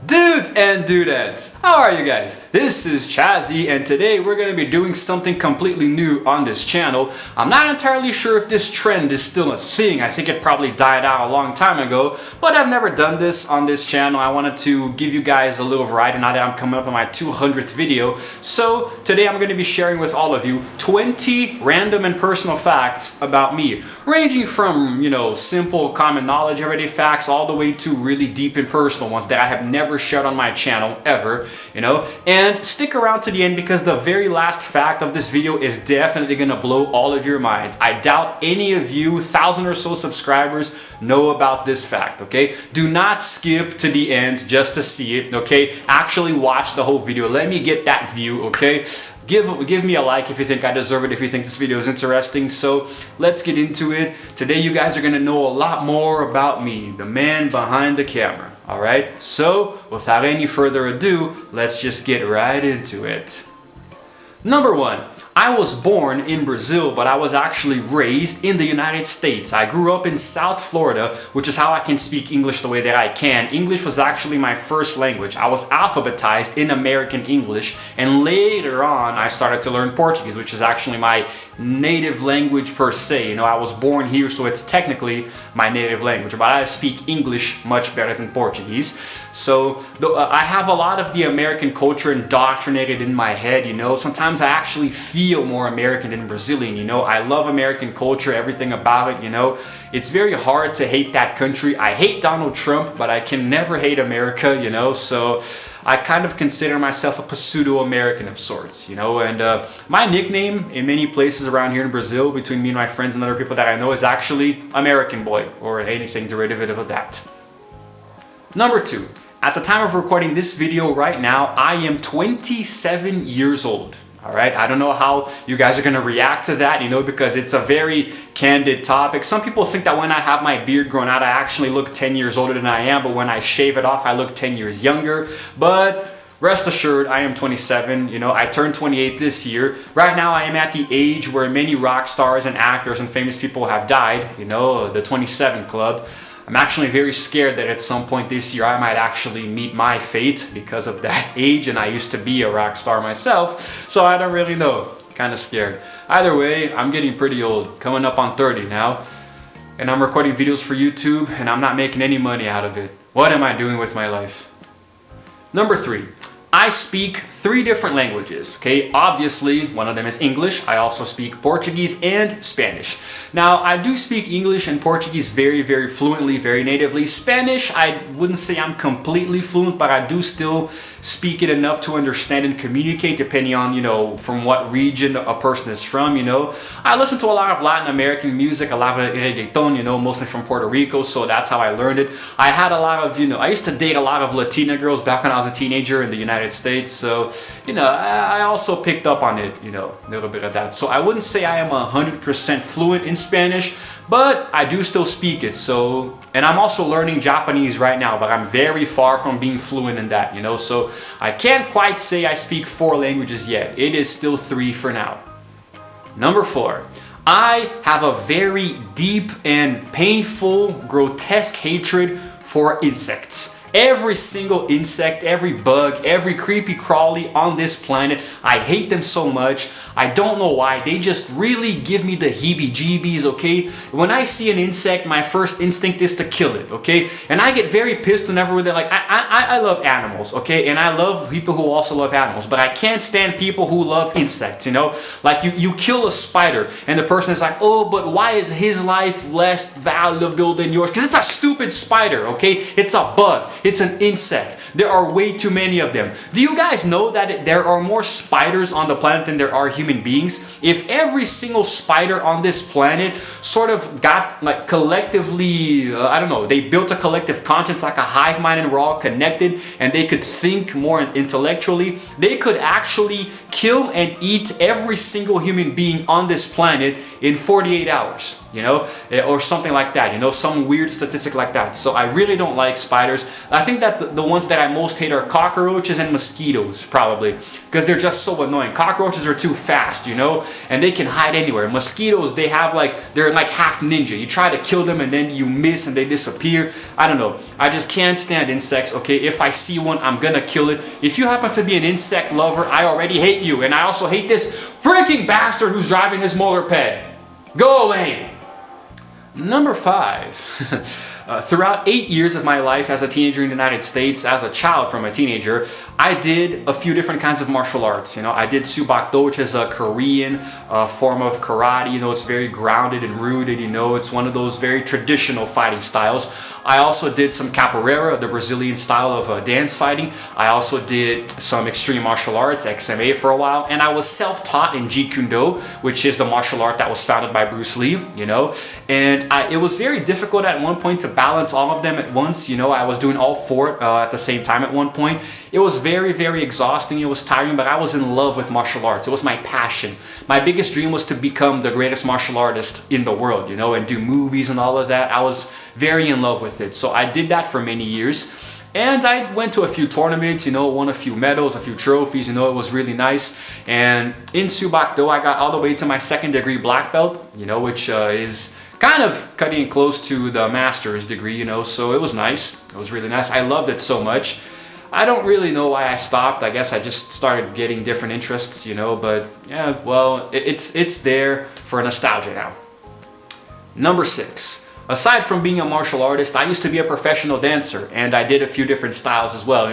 Dudes and dudettes, how are you guys? This is Chazzy, and today we're going to be doing something completely new on this channel. I'm not entirely sure if this trend is still a thing. I think it probably died out a long time ago, but I've never done this on this channel. I wanted to give you guys a little variety now that I'm coming up on my 200th video. So today I'm going to be sharing with all of you 20 random and personal facts about me, ranging from, simple common knowledge, everyday facts, all the way to really deep and personal ones that I have never shared on my channel ever, and stick around to the end because the very last fact of this video is definitely gonna blow all of your minds. I doubt any of you 1,000 or so subscribers know about this fact, okay? Do not skip to the end just to see it, okay? Actually watch the whole video. Let me get that view, okay? Give me a like if you think I deserve it, if you think this video is interesting. So let's get into it. Today you guys are gonna know a lot more about me, the man behind the camera. Alright, so without any further ado, let's just get right into it. Number 1. I was born in Brazil, but I was actually raised in the United States. I grew up in South Florida, which is how I can speak English the way that I can. English was actually my first language. I was alphabetized in American English, and later on I started to learn Portuguese, which is actually my native language per se. I was born here, so it's technically my native language, but I speak English much better than Portuguese. So I have a lot of the American culture indoctrinated in my head, Sometimes I actually feel more American than Brazilian, I love American culture, everything about it, It's very hard to hate that country. I hate Donald Trump, but I can never hate America, So I kind of consider myself a pseudo-American of sorts, And my nickname in many places around here in Brazil, between me and my friends and other people that I know, is actually American Boy, or anything derivative of that. Number 2. At the time of recording this video right now, I am 27 years old. Alright, I don't know how you guys are going to react to that, because it's a very candid topic. Some people think that when I have my beard grown out, I actually look 10 years older than I am, but when I shave it off, I look 10 years younger. But rest assured, I am 27, I turned 28 this year. Right now, I am at the age where many rock stars and actors and famous people have died, the 27 Club. I'm actually very scared that at some point this year I might actually meet my fate because of that age, and I used to be a rock star myself, so I don't really know. Kind of scared. Either way, I'm getting pretty old, coming up on 30 now, and I'm recording videos for YouTube and I'm not making any money out of it. What am I doing with my life? Number 3. I speak 3 different languages, okay? Obviously, one of them is English. I also speak Portuguese and Spanish. Now, I do speak English and Portuguese very, very fluently, very natively. Spanish, I wouldn't say I'm completely fluent, but I do still speak it enough to understand and communicate depending on, from what region a person is from, I listen to a lot of Latin American music, a lot of reggaeton, mostly from Puerto Rico, so that's how I learned it. I had a lot of, I used to date a lot of Latina girls back when I was a teenager in the United States, so I also picked up on it, a little bit of that. So I wouldn't say I am 100% fluent in Spanish, but I do still speak it. So, and I'm also learning Japanese right now, but I'm very far from being fluent in that, so I can't quite say I speak 4 languages yet. It is still 3 for now. Number 4. I have a very deep and painful, grotesque hatred for insects. Every single insect, every bug, every creepy crawly on this planet, I hate them so much. I don't know why. They just really give me the heebie-jeebies, okay? When I see an insect, my first instinct is to kill it, okay? And I get very pissed whenever they're like, I love animals, okay? And I love people who also love animals, but I can't stand people who love insects, Like you kill a spider and the person is like, oh, but why is his life less valuable than yours? Because it's a stupid spider, okay? It's a bug. It's an insect. There are way too many of them. Do you guys know that there are more spiders on the planet than there are human beings? If every single spider on this planet sort of got like collectively, I don't know, they built a collective conscience like a hive mind and we're all connected and they could think more intellectually, they could actually kill and eat every single human being on this planet in 48 hours. or something like that, some weird statistic like that. So I really don't like spiders. I think that the ones that I most hate are cockroaches and mosquitoes, probably, because they're just so annoying. Cockroaches are too fast, and they can hide anywhere. Mosquitoes, they're like half ninja. You try to kill them and then you miss and they disappear. I don't know. I just can't stand insects, okay? If I see one, I'm gonna kill it. If you happen to be an insect lover, I already hate you. And I also hate this freaking bastard who's driving his moped. Go away! Number 5. Throughout 8 years of my life as a teenager in the United States, as a child from a teenager, I did a few different kinds of martial arts. I did Subakdo, which is a Korean form of karate. It's very grounded and rooted. It's one of those very traditional fighting styles. I also did some capoeira, the Brazilian style of dance fighting. I also did some extreme martial arts, XMA, for a while, and I was self-taught in Jeet Kune Do, which is the martial art that was founded by Bruce Lee. And it was very difficult at one point to balance all of them at once. I was doing all 4 at the same time at one point. It was very, very exhausting. It was tiring, but I was in love with martial arts. It was my passion. My biggest dream was to become the greatest martial artist in the world, and do movies and all of that. I was very in love with it. So I did that for many years. And I went to a few tournaments, won a few medals, a few trophies, it was really nice. And in Subakdo, I got all the way to my 2nd degree black belt, which is kind of cutting close to the master's degree, so it was nice. It was really nice. I loved it so much. I don't really know why I stopped. I guess I just started getting different interests, but yeah, well, it's there for nostalgia now. Number 6. Aside from being a martial artist, I used to be a professional dancer, and I did a few different styles as well,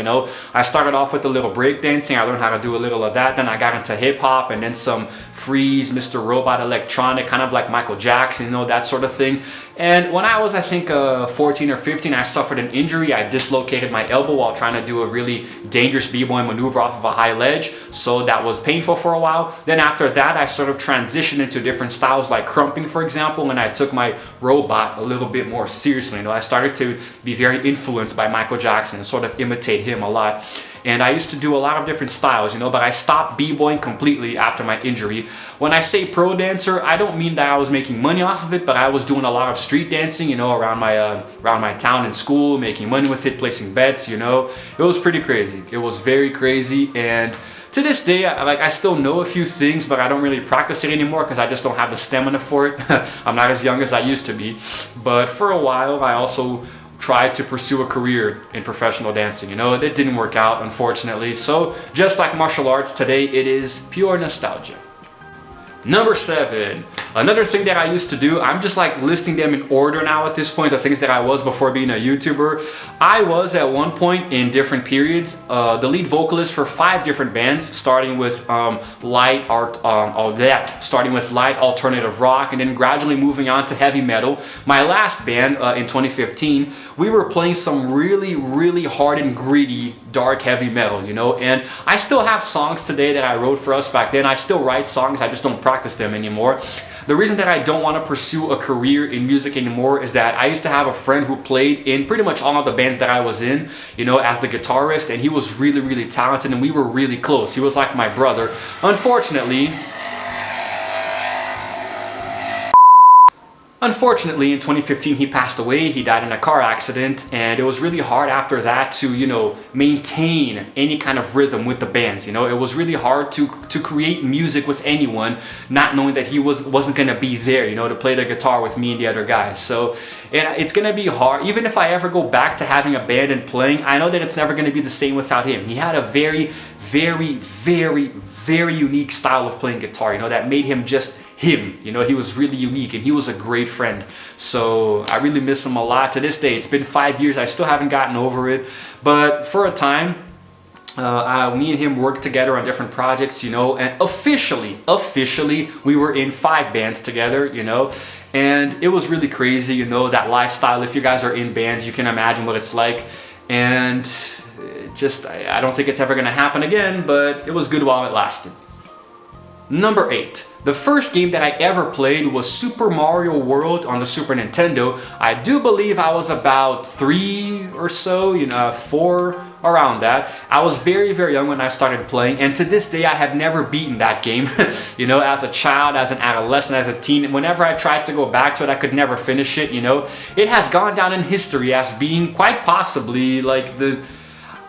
I started off with a little break dancing. I learned how to do a little of that. Then I got into hip hop, and then some freeze, Mr. Robot electronic, kind of like Michael Jackson, that sort of thing. And when I was, I think, 14 or 15, I suffered an injury. I dislocated my elbow while trying to do a really dangerous b-boy maneuver off of a high ledge. So that was painful for a while. Then after that, I sort of transitioned into different styles like crumping, for example, and I took my robot a little bit more seriously. I started to be very influenced by Michael Jackson and sort of imitate him a lot. And I used to do a lot of different styles, but I stopped b-boying completely after my injury. When I say pro dancer, I don't mean that I was making money off of it, but I was doing a lot of street dancing, around my town and school, making money with it, placing bets, It was pretty crazy. It was very crazy, and to this day, I still know a few things, but I don't really practice it anymore because I just don't have the stamina for it. I'm not as young as I used to be. But for a while, I also tried to pursue a career in professional dancing. It didn't work out, unfortunately. So just like martial arts, today it is pure nostalgia. Number 7. Another thing that I used to do, I'm just listing them in order now at this point, the things that I was before being a YouTuber. I was at one point in different periods the lead vocalist for 5 different bands, starting with light alternative rock, and then gradually moving on to heavy metal. My last band in 2015, we were playing some really, really hard and gritty, dark heavy metal, and I still have songs today that I wrote for us back then. I still write songs, I just don't practice them anymore. The reason that I don't want to pursue a career in music anymore is that I used to have a friend who played in pretty much all of the bands that I was in, as the guitarist, and he was really, really talented, and we were really close. He was like my brother. Unfortunately, in 2015, he passed away. He died in a car accident, and it was really hard after that to, maintain any kind of rhythm with the bands. It was really hard to create music with anyone, not knowing that he wasn't gonna be there, to play the guitar with me and the other guys. So, and it's gonna be hard. Even if I ever go back to having a band and playing, I know that it's never gonna be the same without him. He had a very, very, very, very unique style of playing guitar, that made him just him. He was really unique, and he was a great friend. So I really miss him a lot to this day. It's been 5 years. I still haven't gotten over it. But for a time, me and him worked together on different projects, and officially, we were in 5 bands together, and it was really crazy, that lifestyle. If you guys are in bands, you can imagine what it's like. And I don't think it's ever gonna happen again, but it was good while it lasted. Number 8. The first game that I ever played was Super Mario World on the Super Nintendo. I do believe I was about 3 or so, 4, around that. I was very, very young when I started playing, and to this day I have never beaten that game. As a child, as an adolescent, as a teen, whenever I tried to go back to it, I could never finish it. It has gone down in history as being quite possibly like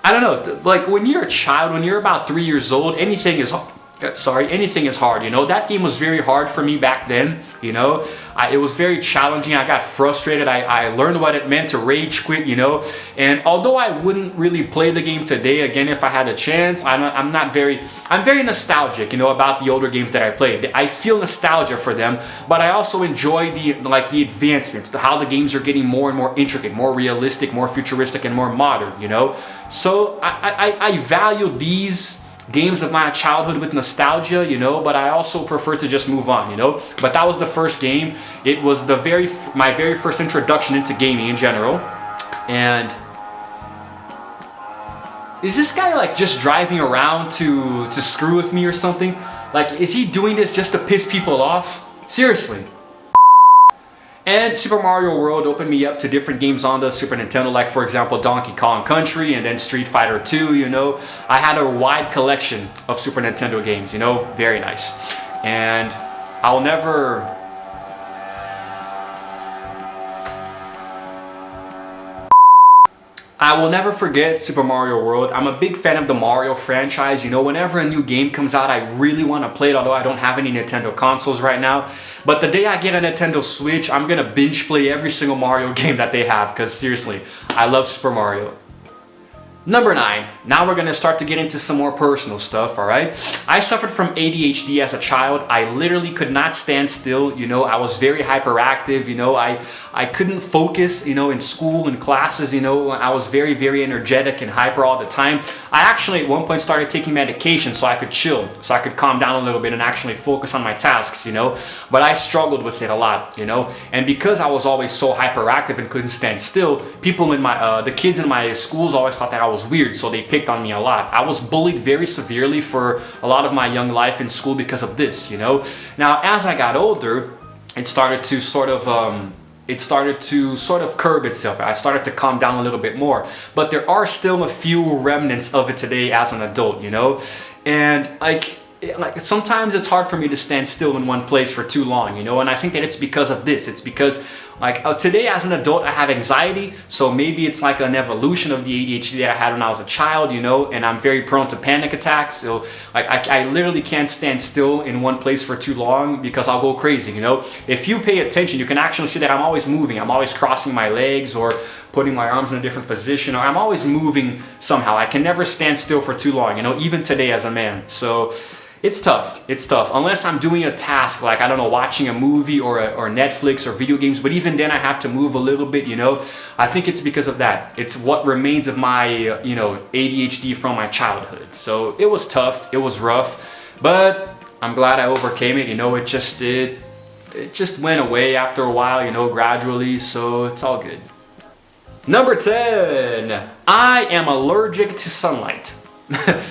I don't know, like when you're a child, when you're about 3 years old, anything is hard. That game was very hard for me back then. It was very challenging. I got frustrated. I learned what it meant to rage quit. And although I wouldn't really play the game today again if I had a chance, I'm very nostalgic, about the older games that I played. I feel nostalgia for them, but I also enjoy the advancements, how the games are getting more and more intricate, more realistic, more futuristic, and more modern. So I value these games of my childhood with nostalgia, but I also prefer to just move on, But that was the first game. It was my very first introduction into gaming in general. And is this guy like just driving around to screw with me or something? Like, is he doing this just to piss people off? Seriously. And Super Mario World opened me up to different games on the Super Nintendo, like for example Donkey Kong Country and then Street Fighter 2, I had a wide collection of Super Nintendo games, very nice. And I'll never... I will never forget Super Mario World. I'm a big fan of the Mario franchise. Whenever a new game comes out, I really want to play it, although I don't have any Nintendo consoles right now. But the day I get a Nintendo Switch, I'm going to binge play every single Mario game that they have, because seriously, I love Super Mario. Number 9. Now we're going to start to get into some more personal stuff, alright? I suffered from ADHD as a child. I literally could not stand still, I was very hyperactive, I couldn't focus, in school and classes, I was very, very energetic and hyper all the time. I actually at one point started taking medication so I could chill, so I could calm down a little bit and actually focus on my tasks, But I struggled with it a lot, And because I was always so hyperactive and couldn't stand still, people in the kids in my schools always thought that I was weird, so they picked on me a lot. I was bullied very severely for a lot of my young life in school because of this, Now, as I got older, it started to sort of curb itself. I started to calm down a little bit more, but there are still a few remnants of it today as an adult, And like sometimes it's hard for me to stand still in one place for too long, and I think that it's because of this. It's because today as an adult I have anxiety, so maybe it's like an evolution of the ADHD that I had when I was a child, and I'm very prone to panic attacks, so I literally can't stand still in one place for too long because I'll go crazy, If you pay attention, you can actually see that I'm always moving. I'm always crossing my legs or putting my arms in a different position, or I'm always moving somehow. I can never stand still for too long, even today as a man. So it's tough, unless I'm doing a task like, I don't know, watching a movie or Netflix or video games, but even then I have to move a little bit, I think it's because of that. It's what remains of my, ADHD from my childhood. So it was tough, it was rough, but I'm glad I overcame it, it just went away after a while, gradually, so it's all good. Number 10, I am allergic to sunlight.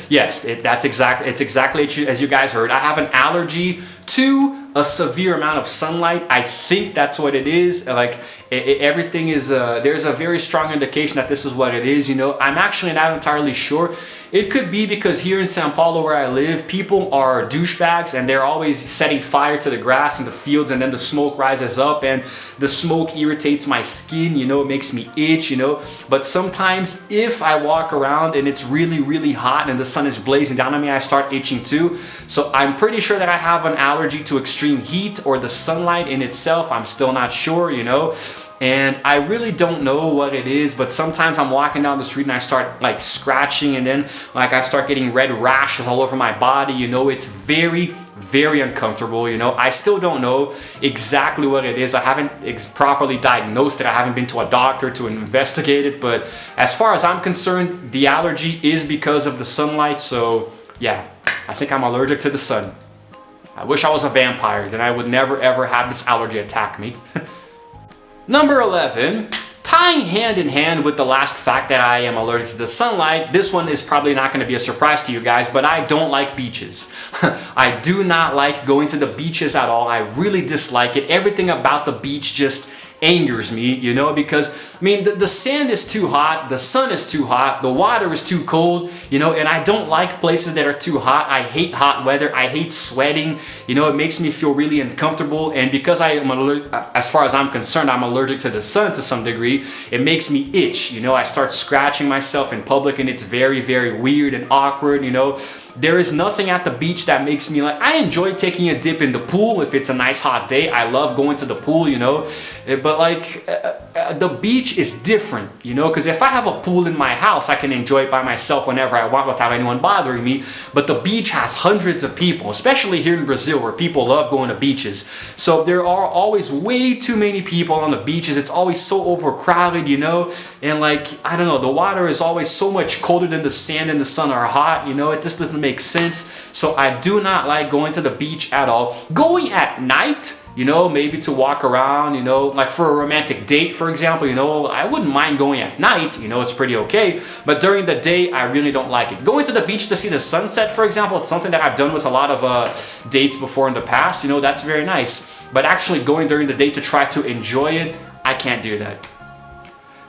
Yes, it's exactly as you guys heard. I have an allergy to a severe amount of sunlight. I think that's what it is. Everything is, there's a very strong indication that this is what it is, I'm actually not entirely sure. It could be because here in Sao Paulo where I live, people are douchebags and they're always setting fire to the grass in the fields, and then the smoke rises up and the smoke irritates my skin, it makes me itch, But sometimes if I walk around and it's really, really hot and the sun is blazing down on me, I start itching too. So I'm pretty sure that I have an allergy to extreme heat or the sunlight in itself. I'm still not sure, And I really don't know what it is, but sometimes I'm walking down the street and I start scratching, and then I start getting red rashes all over my body, It's very, very uncomfortable, I still don't know exactly what it is. I haven't properly diagnosed it. I haven't been to a doctor to investigate it, but as far as I'm concerned, the allergy is because of the sunlight, so yeah, I think I'm allergic to the sun. I wish I was a vampire, then I would never ever have this allergy attack me. Number 11, Tying hand in hand with the last fact that I am allergic to the sunlight, this one is probably not going to be a surprise to you guys, but I don't like beaches. I do not like going to the beaches at all. I really dislike it. Everything about the beach just angers me, you know, because I mean the sand is too hot, the sun is too hot, the water is too cold, you know, and I don't like places that are too hot. I hate hot weather. I hate sweating, you know. It makes me feel really uncomfortable, and because I am as far as I'm concerned, I'm allergic to the sun to some degree. It makes me itch, you know. I start scratching myself in public, and it's very, very weird and awkward, you know. There is nothing at the beach that makes me like, I enjoy taking a dip in the pool if it's a nice hot day. I love going to the pool, you know, but like the beach is different, you know, because if I have a pool in my house, I can enjoy it by myself whenever I want without anyone bothering me. But the beach has hundreds of people, especially here in Brazil where people love going to beaches. So there are always way too many people on the beaches. It's always so overcrowded, you know, and like, I don't know, the water is always so much colder than the sand and the sun are hot, you know. It just doesn't make sense. So I do not like going to the beach at all. Going at night, you know, maybe to walk around, you know, like for a romantic date, for example, you know, I wouldn't mind going at night, you know, it's pretty okay. But during the day, I really don't like it. Going to the beach to see the sunset, for example, it's something that I've done with a lot of dates before in the past, you know, that's very nice. But actually going during the day to try to enjoy it, I can't do that.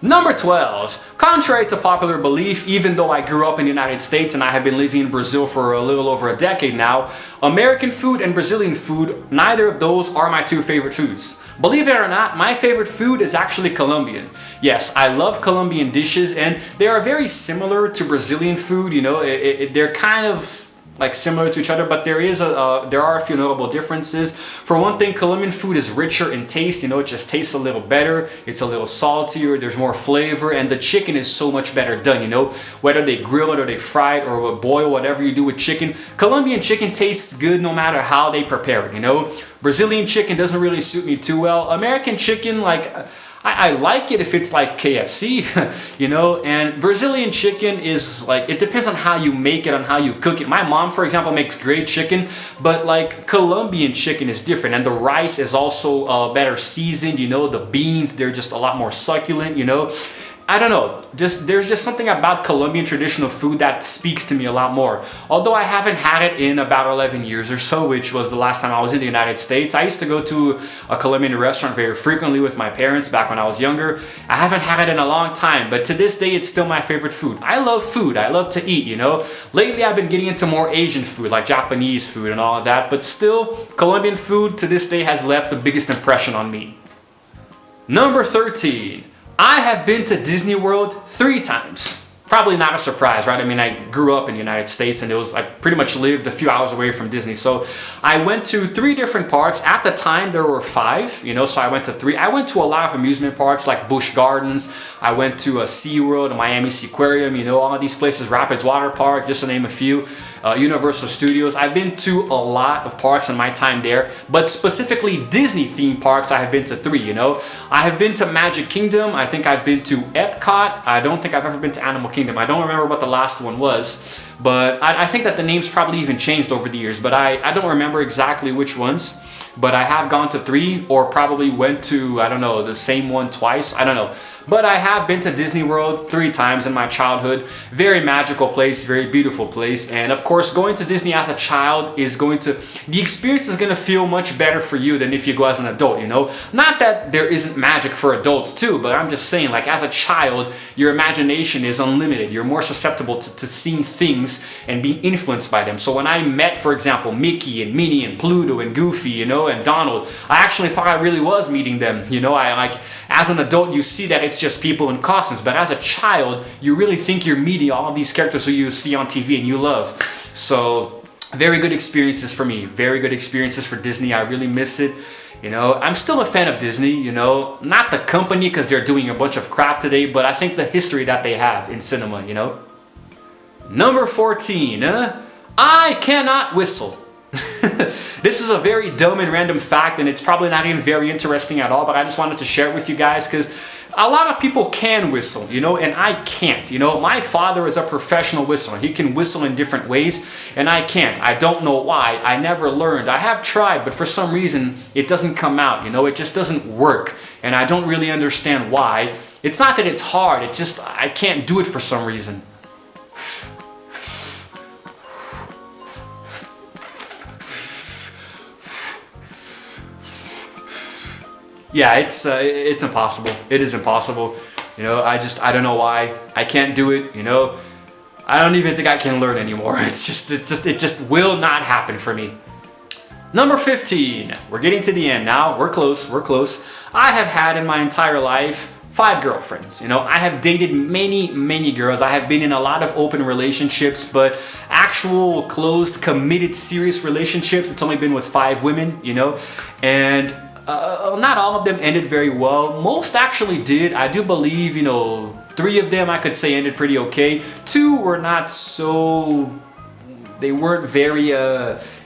Number 12, contrary to popular belief, even though I grew up in the United States and I have been living in Brazil for a little over a decade now, American food and Brazilian food, neither of those are my two favorite foods. Believe it or not, my favorite food is actually Colombian. Yes, I love Colombian dishes, and they are very similar to Brazilian food, you know, they're kind of like similar to each other, but there are a few notable differences. For one thing, Colombian food is richer in taste, you know, it just tastes a little better, it's a little saltier, there's more flavor, and the chicken is so much better done, you know, whether they grill it or they fry it or boil, whatever you do with chicken, Colombian chicken tastes good no matter how they prepare it, you know. Brazilian chicken doesn't really suit me too well. American chicken, like, I like it if it's like KFC, you know, and Brazilian chicken is like, it depends on how you make it, on how you cook it. My mom, for example, makes great chicken, but like Colombian chicken is different, and the rice is also better seasoned, you know, the beans, they're just a lot more succulent, you know. I don't know, there's just something about Colombian traditional food that speaks to me a lot more. Although I haven't had it in about 11 years or so, which was the last time I was in the United States. I used to go to a Colombian restaurant very frequently with my parents back when I was younger. I haven't had it in a long time, but to this day, it's still my favorite food. I love food, I love to eat, you know. Lately, I've been getting into more Asian food, like Japanese food and all of that, but still, Colombian food to this day has left the biggest impression on me. Number 13. I have been to Disney World 3 times. Probably not a surprise, right? I mean, I grew up in the United States, and I pretty much lived a few hours away from Disney. So I went to 3 different parks. At the time, there were 5, you know, so I went to 3. I went to a lot of amusement parks like Busch Gardens. I went to a SeaWorld, a Miami Seaquarium, you know, all of these places, Rapids Water Park, just to name a few. Universal Studios. I've been to a lot of parks in my time there, but specifically Disney theme parks, I have been to 3, you know. I have been to Magic Kingdom. I think I've been to Epcot. I don't think I've ever been to Animal Kingdom. I don't remember what the last one was, but I think that the names probably even changed over the years, but I don't remember exactly which ones. But I have gone to 3, or probably went to, I don't know, the same one twice. I don't know. But I have been to Disney World 3 times in my childhood. Very magical place, very beautiful place. And of course, going to Disney as a child is the experience is going to feel much better for you than if you go as an adult, you know? Not that there isn't magic for adults too, but I'm just saying, like, as a child, your imagination is unlimited. You're more susceptible to seeing things and being influenced by them. So when I met, for example, Mickey and Minnie and Pluto and Goofy, you know, and Donald, I actually thought I really was meeting them, you know? As an adult, you see that it's just people in costumes, but as a child, you really think you're meeting all of these characters who you see on TV and you love. So, very good experiences for me. Very good experiences for Disney. I really miss it. You know, I'm still a fan of Disney, you know, not the company because they're doing a bunch of crap today, but I think the history that they have in cinema, you know. Number 14, I cannot whistle. This is a very dumb and random fact, and it's probably not even very interesting at all, but I just wanted to share it with you guys because a lot of people can whistle, you know, and I can't, you know. My father is a professional whistler. He can whistle in different ways, and I can't. I don't know why. I never learned. I have tried, but for some reason, it doesn't come out, you know. It just doesn't work, and I don't really understand why. It's not that it's hard, it just, I can't do it for some reason. Yeah, it's impossible. It is impossible. You know, I don't know why. I can't do it, you know. I don't even think I can learn anymore. It just will not happen for me. Number 15. We're getting to the end now. We're close. I have had in my entire life 5 girlfriends. You know, I have dated many girls. I have been in a lot of open relationships, but actual closed, committed, serious relationships, it's only been with 5 women, you know. And not all of them ended very well. Most actually did. I do believe, you know, 3 of them I could say ended pretty okay. 2 were not so, they weren't very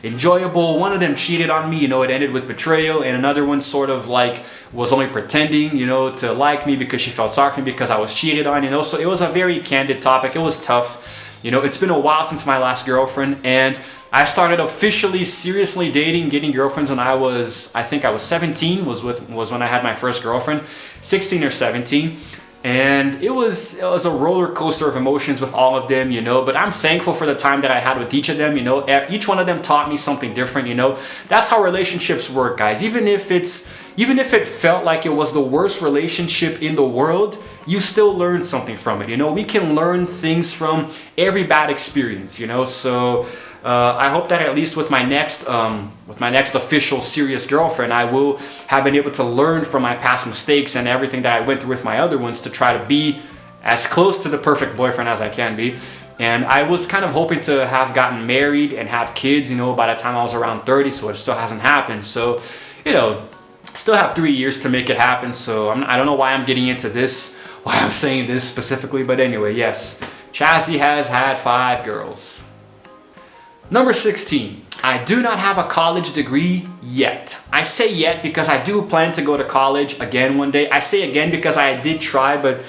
enjoyable. One of them cheated on me, you know, it ended with betrayal, and another one sort of like was only pretending, you know, to like me because she felt sorry for me because I was cheated on, you know. So it was a very candid topic. It was tough. You know, it's been a while since my last girlfriend, and I started officially seriously dating, getting girlfriends when I think I was 17 was when I had my first girlfriend, 16 or 17. And it was a roller coaster of emotions with all of them, you know, but I'm thankful for the time that I had with each of them, you know. Each one of them taught me something different, you know. That's how relationships work, guys. Even if it felt like it was the worst relationship in the world, you still learn something from it, you know. We can learn things from every bad experience, you know. So I hope that at least with my next official serious girlfriend, I will have been able to learn from my past mistakes and everything that I went through with my other ones to try to be as close to the perfect boyfriend as I can be. And I was kind of hoping to have gotten married and have kids, you know, by the time I was around 30, so it still hasn't happened. So, you know, still have 3 years to make it happen. So I don't know why I'm getting into this, why I'm saying this specifically, but anyway, yes, Chazzy has had 5 girls. Number 16. I do not have a college degree yet. I say yet because I do plan to go to college again one day. I say again because I did try, but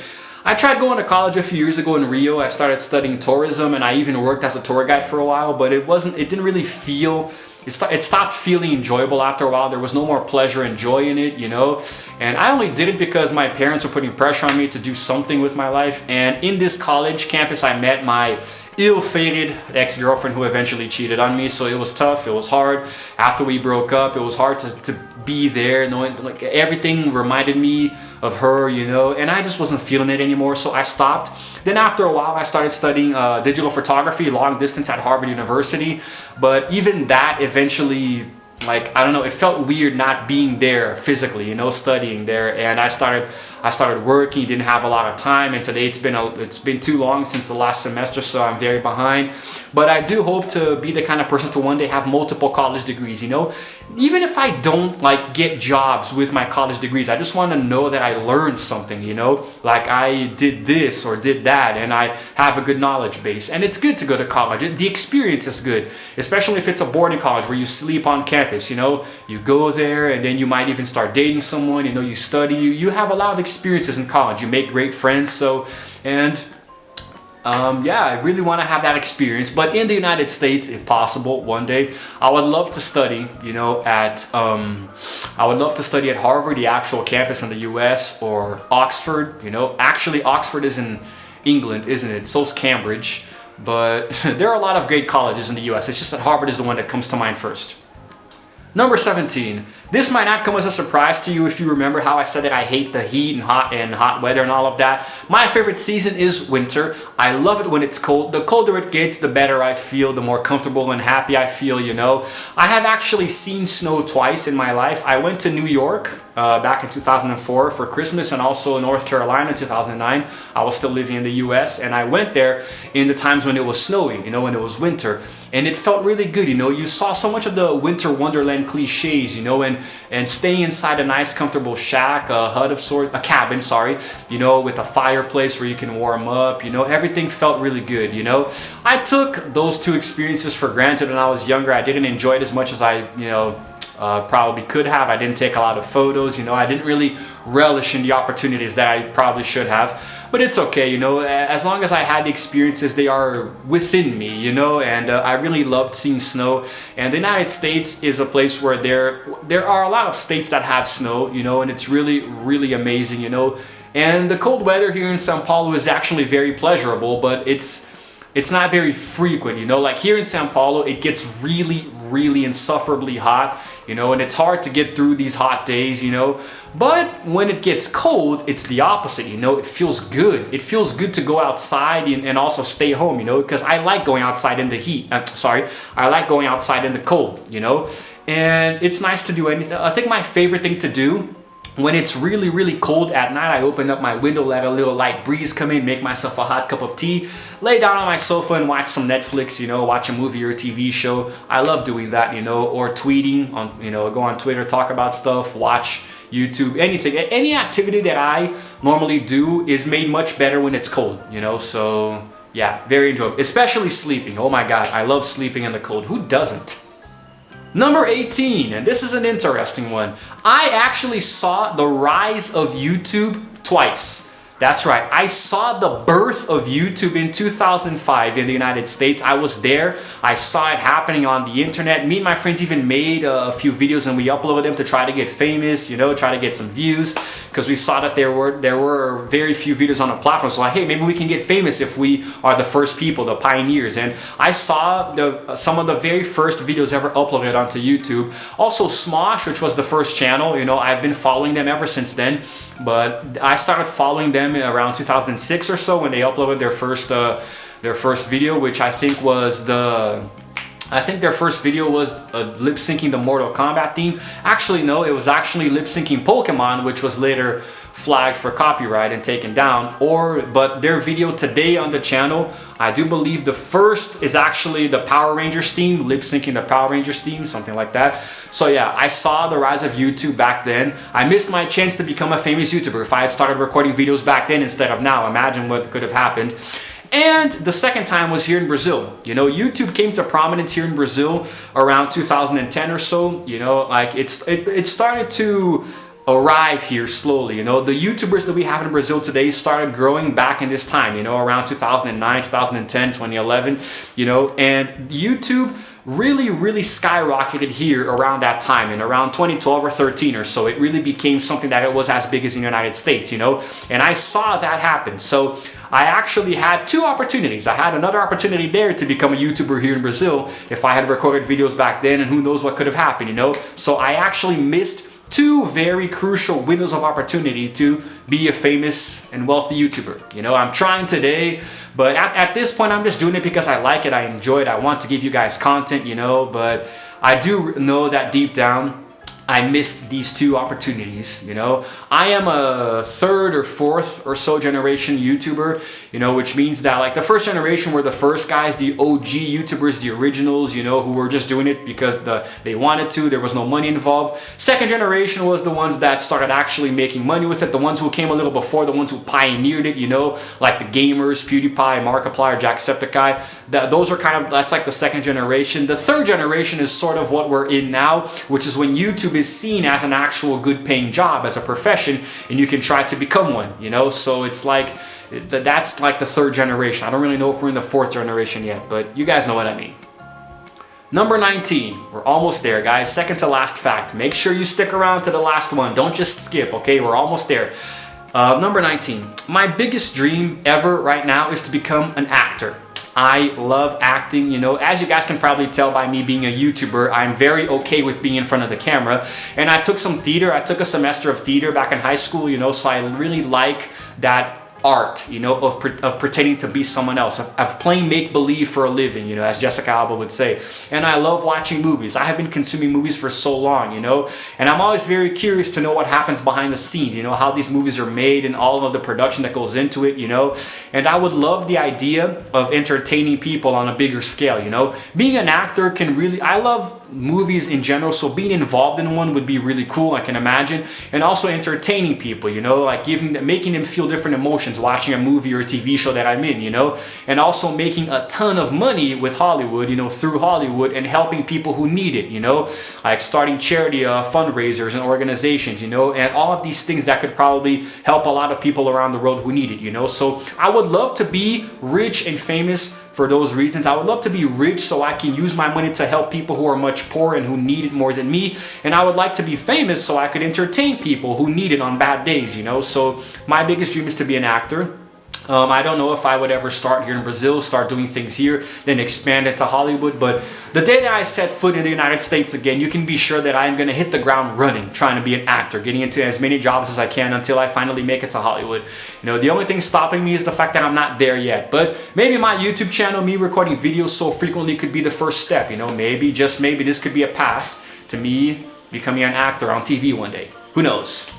I tried going to college a few years ago in Rio. I started studying tourism, and I even worked as a tour guide for a while, but it didn't really feel, it stopped feeling enjoyable after a while. There was no more pleasure and joy in it, you know. And I only did it because my parents were putting pressure on me to do something with my life. And in this college campus, I met my ill-fated ex-girlfriend who eventually cheated on me. So it was tough, it was hard. After we broke up, it was hard to be there, knowing like everything reminded me of her, you know, and I just wasn't feeling it anymore, so I stopped. Then after a while I started studying digital photography long distance at Harvard University, but even that eventually, like, I don't know, it felt weird not being there physically, you know, studying there. And I started working, didn't have a lot of time, and today it's been too long since the last semester, so I'm very behind. But I do hope to be the kind of person to one day have multiple college degrees, you know. Even if I don't like get jobs with my college degrees, I just want to know that I learned something, you know, like I did this or did that, and I have a good knowledge base. And it's good to go to college. The experience is good, especially if it's a boarding college where you sleep on campus, you know. You go there and then you might even start dating someone, you know, you study, you have a lot of experiences in college, you make great friends. So, and yeah, I really want to have that experience. But in the United States, if possible, one day, I would love to study, you know, at Harvard, the actual campus in the US, or Oxford, you know. Actually, Oxford is in England, isn't it? So's Cambridge. But there are a lot of great colleges in the US. It's just that Harvard is the one that comes to mind first. Number 17. This might not come as a surprise to you if you remember how I said that I hate the heat and hot weather and all of that. My favorite season is winter. I love it when it's cold. The colder it gets, the better I feel, the more comfortable and happy I feel, you know. I have actually seen snow twice in my life. I went to New York back in 2004 for Christmas, and also North Carolina in 2009. I was still living in the US, and I went there in the times when it was snowing, you know, when it was winter. And it felt really good, you know. You saw so much of the winter wonderland cliches, you know, and staying inside a nice comfortable shack, a cabin, sorry, you know, with a fireplace where you can warm up, you know, everything felt really good, you know. I took those 2 experiences for granted when I was younger. I didn't enjoy it as much as I, you know, probably could have. I didn't take a lot of photos, you know. I didn't really relish in the opportunities that I probably should have. But it's okay, you know, as long as I had the experiences, they are within me, you know. And I really loved seeing snow. And the United States is a place where there are a lot of states that have snow, you know, and it's really, really amazing, you know. And the cold weather here in Sao Paulo is actually very pleasurable, but it's not very frequent, you know. Like here in Sao Paulo, it gets really insufferably hot, you know, and it's hard to get through these hot days, you know. But when it gets cold, it's the opposite, you know. It feels good. It feels good to go outside and also stay home, you know, because I like going outside in the heat. I like going outside in the cold, you know. And it's nice to do anything. I think my favorite thing to do when it's really cold at night, I open up my window, let a little light breeze come in, make myself a hot cup of tea, lay down on my sofa and watch some Netflix, you know, watch a movie or a TV show. I love doing that, you know, or tweeting on, you know, go on Twitter, talk about stuff, watch YouTube, anything. Any activity that I normally do is made much better when it's cold, you know. So yeah, very enjoyable, especially sleeping. Oh my God, I love sleeping in the cold. Who doesn't? Number 18, and this is an interesting one. I actually saw the rise of YouTube twice. That's right, I saw the birth of YouTube in 2005 in the United States. I was there, I saw it happening on the internet. Me and my friends even made a few videos and we uploaded them to try to get famous, you know, try to get some views, because we saw that there were very few videos on the platform. So like, hey, maybe we can get famous if we are the first people, the pioneers. And I saw some of the very first videos ever uploaded onto YouTube. Also Smosh, which was the first channel, you know, I've been following them ever since then. But I started following them around 2006 or so when they uploaded their first video, which I think their first video was lip syncing the Mortal Kombat theme. Actually, no, it was actually lip syncing Pokemon, which was later flagged for copyright and taken down. But their video today on the channel, I do believe the first is actually the Power Rangers theme, lip syncing the Power Rangers theme, something like that. So yeah, I saw the rise of YouTube back then. I missed my chance to become a famous YouTuber. If I had started recording videos back then instead of now, imagine what could have happened. And the second time was here in Brazil. You know, YouTube came to prominence here in Brazil around 2010 or so. You know, like it started to arrive here slowly. You know, the YouTubers that we have in Brazil today started growing back in this time, you know, around 2009, 2010, 2011, you know, and YouTube really skyrocketed here around that time, in around 2012 or 13 or so. It really became something that it was as big as in the United States, you know, and I saw that happen. So I actually had two opportunities. I had another opportunity there to become a YouTuber here in Brazil if I had recorded videos back then, and who knows what could have happened, you know. So I actually missed two very crucial windows of opportunity to be a famous and wealthy YouTuber. You know, I'm trying today, but at this point I'm just doing it because I like it, I enjoy it, I want to give you guys content, you know. But I do know that deep down I missed these two opportunities, you know. I am a third or fourth or so generation YouTuber, you know, which means that like the first generation were the first guys, the OG YouTubers, the originals, you know, who were just doing it because they wanted to, there was no money involved. Second generation was the ones that started actually making money with it, the ones who came a little before, the ones who pioneered it, you know, like the gamers, PewDiePie, Markiplier, Jacksepticeye. Those are kind of, that's like the second generation. The third generation is sort of what we're in now, which is when YouTube is seen as an actual good paying job, as a profession, and you can try to become one, you know. So it's like, that's like the third generation. I don't really know if we're in the fourth generation yet, but you guys know what I mean. Number 19, we're almost there, guys. Second to last fact. Make sure you stick around to the last one. Don't just skip, okay? We're almost there. Number 19, my biggest dream ever right now is to become an actor. I love acting, you know. As you guys can probably tell by me being a YouTuber, I'm very okay with being in front of the camera. And I took some theater. I took a semester of theater back in high school, you know, so I really like that art, you know, of pretending to be someone else, of playing make-believe for a living, you know, as Jessica Alba would say. And I love watching movies. I have been consuming movies for so long, you know, and I'm always very curious to know what happens behind the scenes, you know, how these movies are made and all of the production that goes into it, you know. And I would love the idea of entertaining people on a bigger scale, you know. Being an actor can really, I love movies in general, so being involved in one would be really cool, I can imagine. And also entertaining people, you know, like making them feel different emotions watching a movie or a TV show that I'm in, you know. And also making a ton of money with Hollywood, you know, through Hollywood, and helping people who need it, you know, like starting charity fundraisers and organizations, you know, and all of these things that could probably help a lot of people around the world who need it, you know. So I would love to be rich and famous for those reasons. I would love to be rich so I can use my money to help people who are much much poorer and who need it more than me. And I would like to be famous so I could entertain people who need it on bad days, you know? So my biggest dream is to be an actor. I don't know if I would ever start here in Brazil, start doing things here, then expand into Hollywood. But the day that I set foot in the United States again, you can be sure that I'm going to hit the ground running, trying to be an actor, getting into as many jobs as I can until I finally make it to Hollywood. You know, the only thing stopping me is the fact that I'm not there yet. But maybe my YouTube channel, me recording videos so frequently, could be the first step. You know, maybe, just maybe, this could be a path to me becoming an actor on TV one day. Who knows?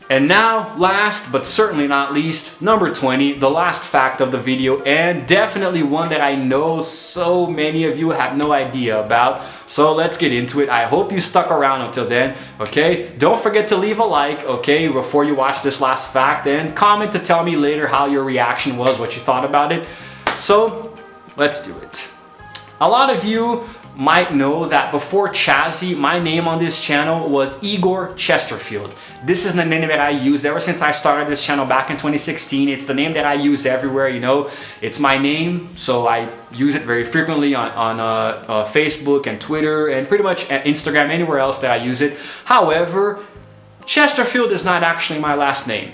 And now, last but certainly not least, number 20, the last fact of the video, and definitely one that I know so many of you have no idea about. So let's get into it. I hope you stuck around until then, okay? Don't forget to leave a like, okay, before you watch this last fact, and comment to tell me later how your reaction was, what you thought about it. So, let's do it. A lot of you might know that before Chazzy, my name on this channel was Igor Chesterfield. This is the name that I used ever since I started this channel back in 2016. It's the name that I use everywhere, you know. It's my name, so I use it very frequently on Facebook and Twitter and pretty much Instagram, anywhere else that I use it. However, Chesterfield is not actually my last name.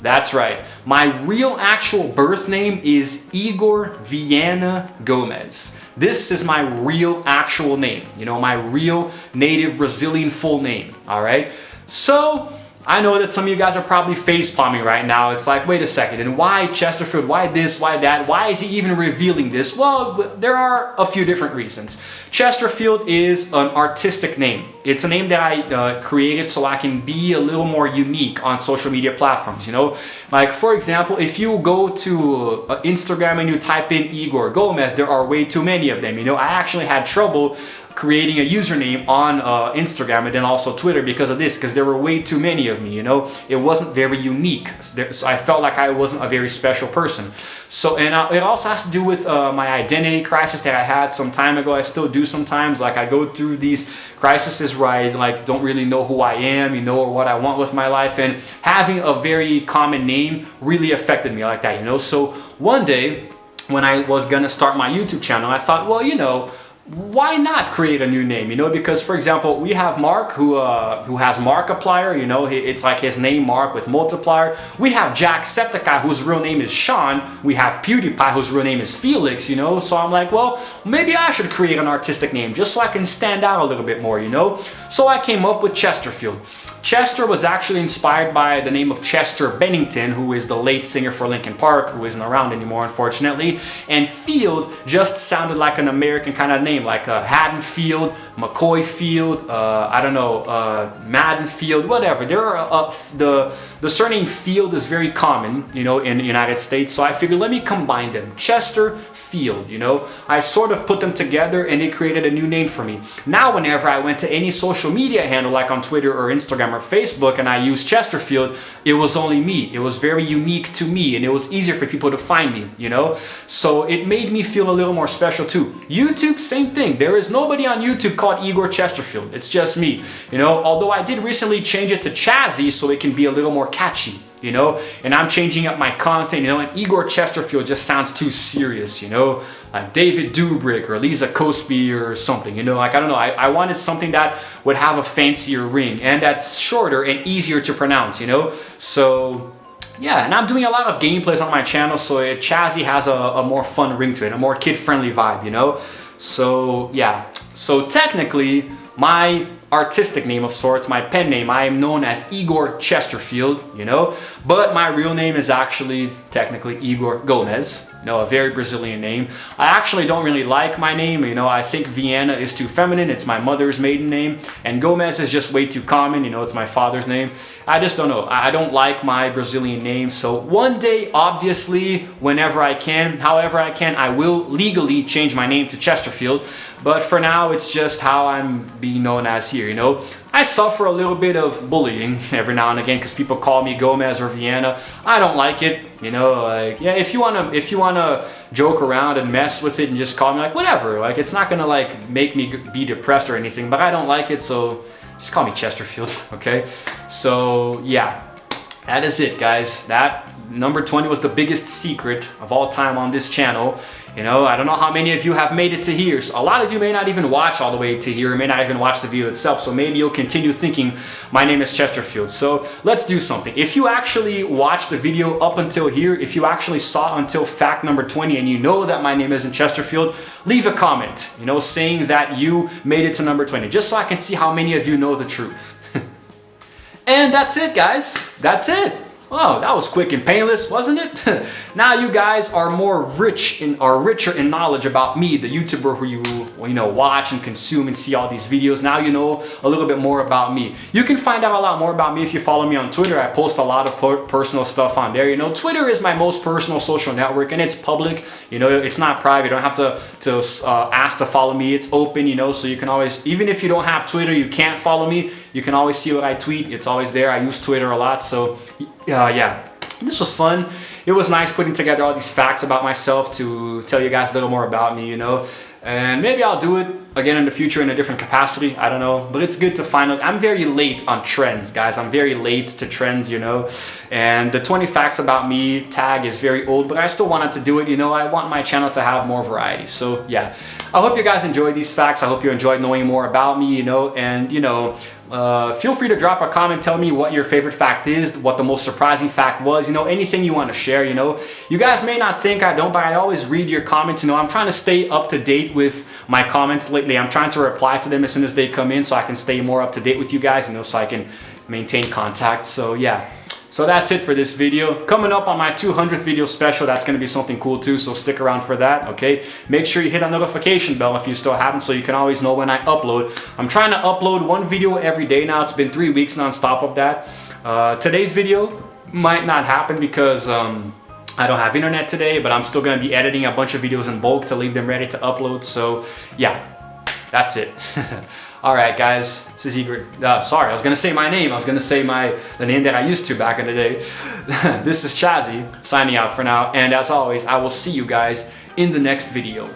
That's right. My real actual birth name is Igor Viana Gomez. This is my real actual name, you know, my real native Brazilian full name, all right? So, I know that some of you guys are probably face-palming right now. It's like, wait a second, and why Chesterfield? Why this? Why that? Why is he even revealing this? Well, there are a few different reasons. Chesterfield is an artistic name. It's a name that I created so I can be a little more unique on social media platforms, you know? Like, for example, if you go to Instagram and you type in Igor Gomez, there are way too many of them, you know? I actually had trouble creating a username on Instagram and then also Twitter because of this, because there were way too many of me, you know. It wasn't very unique, so I felt like I wasn't a very special person. So, and it also has to do with my identity crisis that I had some time ago. I still do sometimes. Like, I go through these crises where I like don't really know who I am, you know, or what I want with my life, and having a very common name really affected me like that, you know. So one day when I was gonna start my YouTube channel, I thought, well, you know, why not create a new name, you know? Because, for example, we have Mark who has Markiplier, you know, it's like his name Mark with multiplier. We have Jacksepticeye, whose real name is Sean. We have PewDiePie, whose real name is Felix, you know? So I'm like, well, maybe I should create an artistic name just so I can stand out a little bit more, you know? So I came up with Chesterfield. Chester was actually inspired by the name of Chester Bennington, who is the late singer for Linkin Park, who isn't around anymore, unfortunately. And Field just sounded like an American kind of name, like Haddonfield, McCoy Field, I don't know, Madden Field, whatever. There are the surname Field is very common, you know, in the United States. So I figured, let me combine them. Chester Field, you know. I sort of put them together and it created a new name for me. Now, whenever I went to any social media handle, like on Twitter or Instagram or Facebook, and I used Chesterfield, it was only me. It was very unique to me, and it was easier for people to find me, you know? So it made me feel a little more special too. YouTube, same thing. There is nobody on YouTube called Igor Chesterfield. It's just me, you know? Although I did recently change it to Chazzy so it can be a little more catchy, you know, and I'm changing up my content, you know, and Igor Chesterfield just sounds too serious, you know, like David Dobrik or Lisa Cosby or something, you know, like, I don't know, I wanted something that would have a fancier ring and that's shorter and easier to pronounce, you know, so yeah, and I'm doing a lot of gameplays on my channel, so Chazzy has a more fun ring to it, a more kid-friendly vibe, you know, so yeah, so technically, my artistic name of sorts, my pen name, I am known as Igor Chesterfield, you know, but my real name is actually technically Igor Gomez, you know, a very Brazilian name. I actually don't really like my name, you know, I think Viana is too feminine, it's my mother's maiden name, and Gomez is just way too common, you know, it's my father's name. I just don't know, I don't like my Brazilian name, so one day, obviously, whenever I can, however I can, I will legally change my name to Chesterfield, but for now, it's just how I'm being known as here, you know. I suffer a little bit of bullying every now and again because people call me Gomez or Viana. I don't like it, you know, like, yeah, if you wanna joke around and mess with it and just call me, like, whatever, like, it's not gonna, like, make me be depressed or anything, but I don't like it, so just call me Chesterfield, okay? So, yeah, that is it, guys. number 20 was the biggest secret of all time on this channel. You know, I don't know how many of you have made it to here. So a lot of you may not even watch all the way to here, may not even watch the video itself. So maybe you'll continue thinking my name is Chesterfield. So let's do something. If you actually watched the video up until here, if you actually saw until fact number 20 and you know that my name isn't Chesterfield, leave a comment, you know, saying that you made it to number 20, just so I can see how many of you know the truth. And that's it, guys. That's it. Wow, that was quick and painless, wasn't it? Now you guys are richer in knowledge about me, the YouTuber who you know, watch and consume and see all these videos. Now you know a little bit more about me. You can find out a lot more about me if you follow me on Twitter. I post a lot of personal stuff on there. You know, Twitter is my most personal social network, and it's public. You know, it's not private. You don't have to ask to follow me. It's open. You know, so you can always, even if you don't have Twitter, you can't follow me. You can always see what I tweet. It's always there. I use Twitter a lot, so. Yeah, this was fun. It was nice putting together all these facts about myself to tell you guys a little more about me, you know. And maybe I'll do it again in the future in a different capacity. I don't know. But it's good to find out. I'm very late on trends, guys. I'm very late to trends, you know. And the 20 facts about me tag is very old, but I still wanted to do it, you know. I want my channel to have more variety. So, yeah. I hope you guys enjoyed these facts. I hope you enjoyed knowing more about me, you know. And, you know, feel free to drop a comment, tell me what your favorite fact is, what the most surprising fact was, you know, anything you want to share, you know. You guys may not think I don't, but I always read your comments, you know. I'm trying to stay up to date with my comments lately. I'm trying to reply to them as soon as they come in so I can stay more up to date with you guys, you know, so I can maintain contact. So yeah. So that's it for this video. Coming up on my 200th video special, that's going to be something cool too, so stick around for that, okay? Make sure you hit that notification bell if you still haven't, so you can always know when I upload. I'm trying to upload one video every day now. It's been 3 weeks non-stop of that. Today's video might not happen because I don't have internet today, but I'm still going to be editing a bunch of videos in bulk to leave them ready to upload. So yeah, that's it. Alright guys, this is Igor, sorry, I was going to say my name. I was going to say the name that I used to back in the day. This is Chazzy, signing out for now. And as always, I will see you guys in the next video.